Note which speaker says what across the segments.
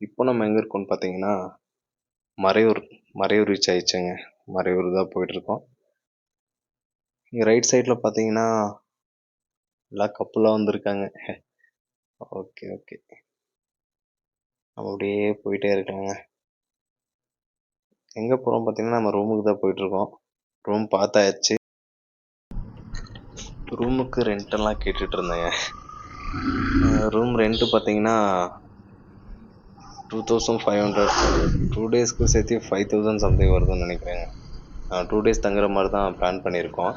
Speaker 1: இப்போ நம்ம எங்கே இருக்கோம்னு பார்த்தீங்கன்னா மறையூர் மறையூர் ரீச் ஆயிடுச்சுங்க. மறையூர் தான் போயிட்டுருக்கோம். இங்கே ரைட் சைடில் பார்த்தீங்கன்னா எல்லா கப்புலாக வந்திருக்காங்க. ஓகே ஓகே, நம்ம அப்படியே போயிட்டே இருக்காங்க. எங்கே போகிறோம் பார்த்தீங்கன்னா நம்ம ரூமுக்கு தான் போயிட்டுருக்கோம். ரூம் பார்த்தாச்சு. ரூமுக்கு ரெண்டெல்லாம் கேட்டுட்டு இருந்தேங்க. ரூம் ரெண்ட்டு பார்த்தீங்கன்னா 2500, 2 டேஸ்க்கு சேர்த்து 5000 சம்திங் வருதுன்னு நினைக்கிறேங்க. 2 டேஸ் தங்குற மாதிரி தான் பிளான் பண்ணியிருக்கோம்.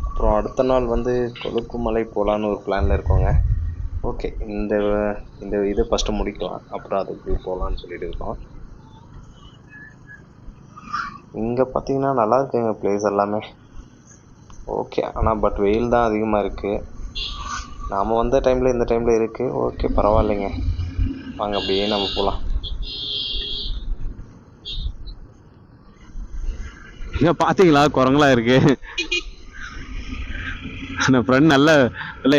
Speaker 1: அப்புறம் அடுத்த நாள் வந்து கொழுக்குமலை போகலான்னு ஒரு பிளானில் இருக்கோங்க. ஓகே, இந்த இதை ஃபஸ்ட்டு முடிக்கலாம், அப்புறம் அதுக்கு போகலான்னு சொல்லிட்டு இருக்கோம். இங்கே பார்த்தீங்கன்னா நல்லா இருக்குங்க பிளேஸ் எல்லாமே. ஓகே, ஆனால் பட் வெயில் தான் அதிகமாக இருக்குது. நாம் வந்த டைமில் இந்த டைமில் இருக்குது. ஓகே, பரவாயில்லைங்க. வாங்க அப்படியே நம்ம போகலாம்.
Speaker 2: இங்க பாத்தீங்களா குரங்களா இருக்கு. நம்ம ஃப்ரெண்ட் நல்லா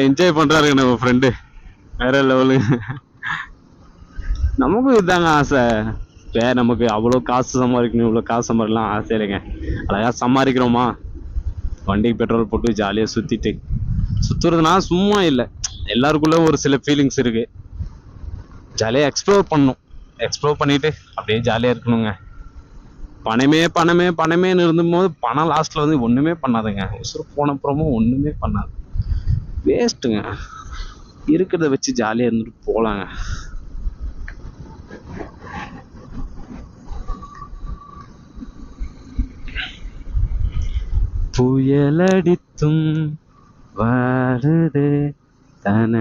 Speaker 2: என்ஜாய் பண்றாருங்க. நம்ம ஃப்ரெண்டு வேற லெவலு. நமக்கும் இதுதாங்க ஆசை. நமக்கு அவ்வளோ காசு சம்பாதிக்கணும், இவ்வளோ காசு சம்பாதிக்கலாம் ஆசை இல்லைங்க. அழகா சம்பாதிக்கிறோமா, வண்டிக்கு பெட்ரோல் போட்டு ஜாலியாக சுற்றிட்டு சுற்றுறதுனா சும்மா இல்லை, எல்லாருக்குள்ள ஒரு சில ஃபீலிங்ஸ் இருக்கு. ஜாலியாக எக்ஸ்ப்ளோர் பண்ணணும். எக்ஸ்ப்ளோர் பண்ணிட்டு அப்படியே ஜாலியாக இருக்கணுங்க. பணமே பணமே பணமேன்னு இருந்தும்போது பணம் லாஸ்ட்ல வந்து ஒண்ணுமே பண்ணாதுங்க. உசுறு போன அப்புறமும் ஒண்ணுமே பண்ணாது, வேஸ்ட்டுங்க. இருக்கிறத வச்சு ஜாலியா இருந்துட்டு போலாங்க. புயலடித்தும் வாழுதே தன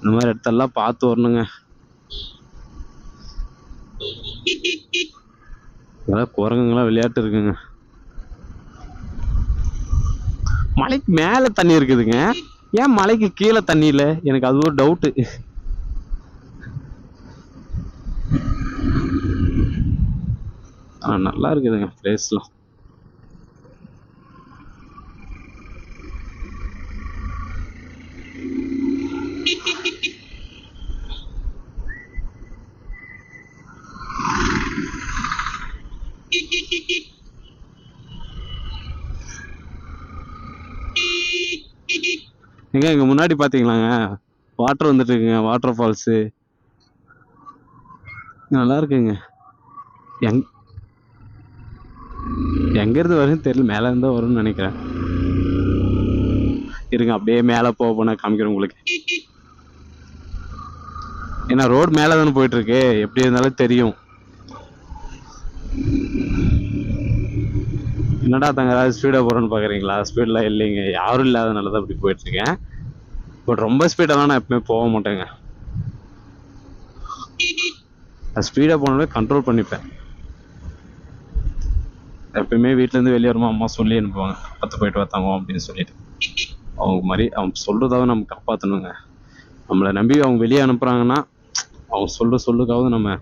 Speaker 2: இந்த மாதிரி இடத்தெல்லாம் பார்த்து வரணுங்க. குரங்குங்களாம் விளையாட்டு இருக்குங்க. மலைக்கு மேல தண்ணி இருக்குதுங்க, ஏன் மலைக்கு கீழே தண்ணி இல்லை? எனக்கு அது ஒரு டவுட்டு. நல்லா இருக்குதுங்க பிளேஸ்லாம். இங்க முன்னாடி பாத்தீங்களாங்க வாட்டர் வந்துட்டு இருக்குங்க, வாட்டர் ஃபால்ஸு நல்லா இருக்குங்க. எங்க இருந்து வரும்னு தெரியல, மேல இருந்தா வரும்னு நினைக்கிறேன். இருங்க அப்படியே மேல போனா காமிக்கிறேன் உங்களுக்கு. ஏன்னா ரோடு மேல தானே போயிட்டு இருக்கு, எப்படி இருந்தாலும் தெரியும். என்னடா தங்க ஏதாவது ஸ்பீடா போறோன்னு பாக்குறீங்களா? ஸ்பீட்லாம் இல்லைங்க, யாரும் இல்லாதனாலதான் அப்படி போயிட்டு இருக்கேன். பட் ரொம்ப ஸ்பீடெல்லாம் நான் எப்பவுமே போக மாட்டேங்க. ஸ்பீடா போனாலே கண்ட்ரோல் பண்ணிப்பேன். எப்பயுமே வீட்டுல இருந்து வெளியே வருமா அம்மா சொல்லி அனுப்புவாங்க, பத்து போயிட்டு வரத்தாங்க அப்படின்னு சொல்லிட்டு. அவங்க மாதிரி அவங்க சொல்றதாவது நம்ம காப்பாற்றணுங்க. நம்மளை நம்பி அவங்க வெளியே அனுப்புறாங்கன்னா அவங்க சொல்லுக்காவது நம்ம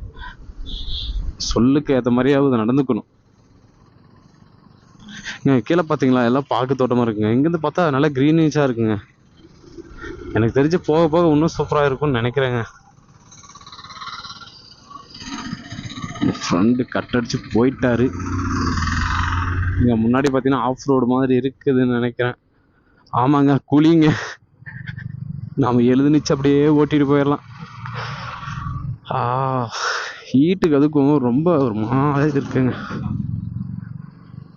Speaker 2: சொல்லுக்கு ஏற்ற மாதிரியாவது நடந்துக்கணும். கீழே பாத்தீங்களா எல்லாம் பாக்கு தோட்டமா இருக்குங்க. இங்கிருந்து பார்த்தா நல்லா கிரீனிஷா இருக்குங்க. எனக்கு தெரிஞ்சு போக போக இன்னும் சூப்பரா இருக்கும்னு நினைக்கிறேங்க. ஃப்ரெண்டு கட் அடிச்சு போயிட்டாரு. இங்க முன்னாடி பாத்தீங்கன்னா ஆஃப் ரோடு மாதிரி இருக்குதுன்னு நினைக்கிறேன். ஆமாங்க, குளிங்க. நாம எழுதுனிச்சு அப்படியே ஓட்டிட்டு போயிடலாம். ஹீட்டுக்கு அதுக்கும் ரொம்ப ஒரு மாதிரி இருக்குங்க.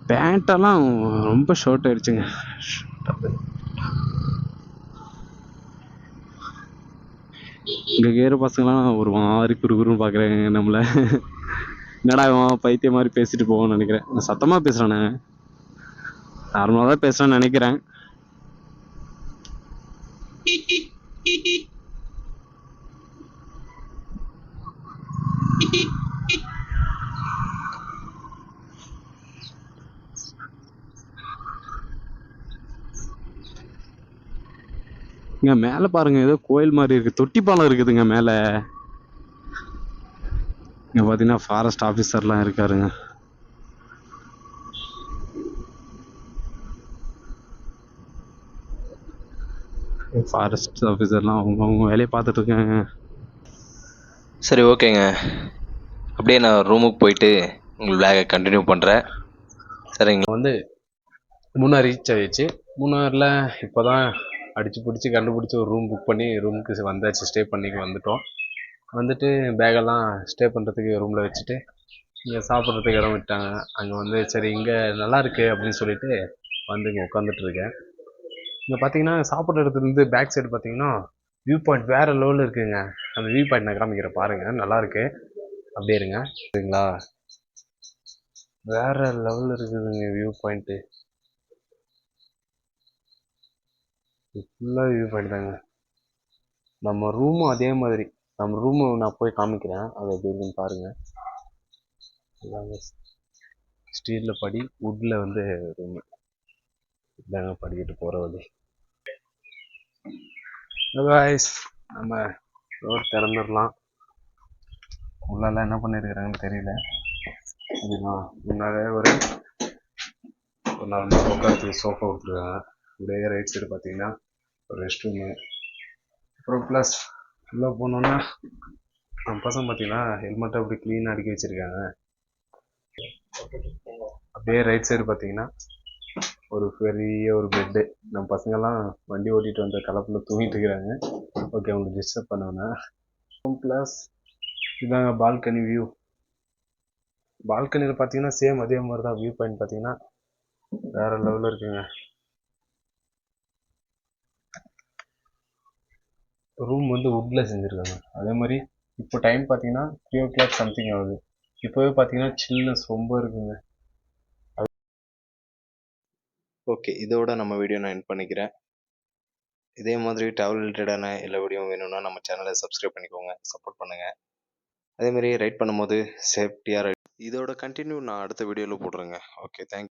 Speaker 2: பேண்டெல்லாம் ரொம்ப ஷார்ட் ஆயிடுச்சுங்க. இங்க கேற பசங்களாம் ஒரு மாதிரி குறுகுறுன்னு பாக்குறாங்க நம்மள. என்னடா பைத்திய மாதிரி பேசிட்டு போவோம்னு நினைக்கிறேன். நான் சத்தமா பேசுறேன், நார்மலா தான் பேசுறேன்னு நினைக்கிறேன். இங்க மேல பாருங்க, ஏதோ கோயில் மாதிரி இருக்கு, தொட்டி பாலம் இருக்குதுங்க மேல. இங்க பாத்தீங்கன்னா ஃபாரஸ்ட் ஆபீசர்லாம் இருக்காருங்க. ஃபாரஸ்ட் ஆஃபீஸர்லாம் அவங்க வேலையை பார்த்துட்டு இருக்காங்க.
Speaker 1: சரி, ஓகேங்க. அப்படியே நான் ரூமுக்கு போயிட்டு உங்கள் விளாகை கண்டினியூ பண்ணுறேன். சரிங்களா?
Speaker 2: வந்து மூணார் ரீச் ஆகிடுச்சு. மூணாரில் இப்போ தான் அடித்து பிடிச்சி கண்டுபிடிச்சி ஒரு ரூம் புக் பண்ணி ரூமுக்கு வந்தாச்சு. ஸ்டே பண்ணிக்கு வந்துட்டோம். வந்துட்டு பேகெல்லாம் ஸ்டே பண்ணுறதுக்கு ரூமில் வச்சுட்டு இங்கே சாப்பிட்றதுக்கு இடம் விட்டாங்க. அங்கே வந்து சரி இங்கே நல்லா இருக்கு அப்படின்னு சொல்லிட்டு வந்து இங்கே உட்காந்துட்டு இருக்கேன். இங்கே பார்த்தீங்கன்னா சாப்பிட்ற இடத்துலேருந்து பேக் சைடு பார்த்தீங்கன்னா வியூ பாயிண்ட் வேறு லெவலில் இருக்குங்க. அந்த வியூ பாயிண்ட் நான் காமிக்கிறேன் பாருங்கள், நல்லா இருக்கு. அப்படியே இருங்க. சரிங்களா? வேற லெவலில் இருக்குதுங்க வியூ பாயிண்ட்டு. ஃபுல்லாக வியூ பாயிண்ட் தாங்க. நம்ம ரூமும் அதே மாதிரி. நம்ம ரூமு நான் போய் காமிக்கிறேன், அது எப்படி இருக்குன்னு பாருங்கள். ஸ்டீலில் படி, வுட்டில் வந்து ரூமு. இதாங்க படிக்கிட்டு போகிற வழி. காய்ஸ், நம்ம டோர் திறந்துடலாம். உள்ளெல்லாம் என்ன பண்ணியிருக்கிறாங்கன்னு தெரியல. சரிங்களா? முன்னாடியே ஒரு நார்மலாக உட்காரத்துக்கு சோஃபா கொடுத்துருக்காங்க. அப்படியே ரைட் சைடு பார்த்தீங்கன்னா ஒரு ரெஸ்ட் ரூமு. அப்புறம் ப்ளஸ் உள்ளே போனோன்னா நம்ம பசங்க பார்த்தீங்கன்னா ஹெல்மெட்டை அப்படி க்ளீனாக அடுக்கி வச்சுருக்காங்க. அப்படியே ரைட் சைடு பார்த்தீங்கன்னா ஒரு பெரிய ஒரு பெட்டு. நம்ம பசங்கள்லாம் வண்டி ஓட்டிகிட்டு வந்த கலப்பில் தூங்கிட்டு இருக்கிறாங்க. ஓகே, அவங்களுக்கு டிஸ்டர்ப் பண்ணுவேன்னா. ப்ளஸ் இதாங்க பால்கனி வியூ. பால்கனியில் பார்த்தீங்கன்னா சேம் அதே மாதிரி தான். வியூ பாயிண்ட் பார்த்தீங்கன்னா வேறு லெவலில் இருக்குங்க. ரூம் வந்து வுட்டில் செஞ்சுருக்காங்க. அதே மாதிரி இப்போ டைம் பார்த்தீங்கன்னா 3 o'clock சம்திங் ஆகுது. இப்போவே பார்த்தீங்கன்னா சில்னஸ் ரொம்ப இருக்குங்க.
Speaker 1: ஓகே, இதோட நம்ம வீடியோ நான் எண்ட் பண்ணிக்கிறேன். இதே மாதிரி ட்ராவல் ரிலேட்டடான எல்லா வீடியோ வேணும்னா நம்ம சேனலை சப்ஸ்கிரைப் பண்ணிக்கோங்க, சப்போர்ட் பண்ணுங்கள். அதேமாதிரி ரைட் பண்ணும்போது சேஃப்டியாக ரைட். இதோட கண்டினியூ நான் அடுத்த வீடியோவில் போடுறேங்க. Okay, thank you.